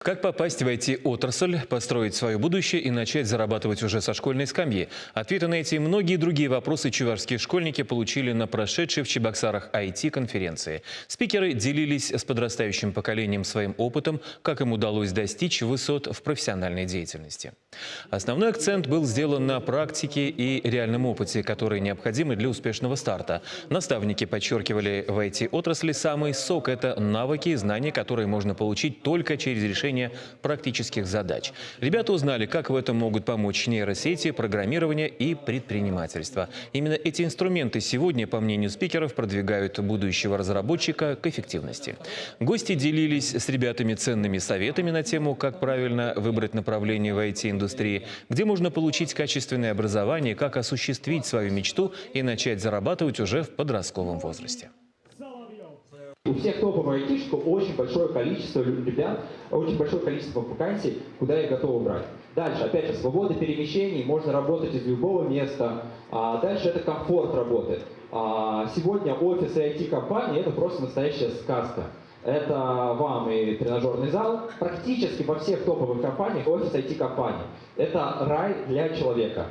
Как попасть в IT-отрасль, построить свое будущее и начать зарабатывать уже со школьной скамьи? Ответы на эти и многие другие вопросы чувашские школьники получили на прошедшей в Чебоксарах IT-конференции. Спикеры делились с подрастающим поколением своим опытом, как им удалось достичь высот в профессиональной деятельности. Основной акцент был сделан на практике и реальном опыте, которые необходимы для успешного старта. Наставники подчеркивали, в IT-отрасли самый сок – это навыки и знания, которые можно получить только через решение практических задач. Ребята узнали, как в этом могут помочь нейросети, программирование и предпринимательство. Именно эти инструменты сегодня, по мнению спикеров, продвигают будущего разработчика к эффективности. Гости делились с ребятами ценными советами на тему, как правильно выбрать направление в IT-индустрии, где можно получить качественное образование, как осуществить свою мечту и начать зарабатывать уже в подростковом возрасте. У всех топовых айтишек очень большое количество ребят, очень большое количество вакансий, куда их готовы брать. Дальше, опять же, свобода перемещений, можно работать из любого места. Дальше это комфорт работы. Сегодня офисы IT-компании – это просто настоящая сказка. Это вам и тренажерный зал. Практически во всех топовых компаниях офис IT-компаний. Это рай для человека.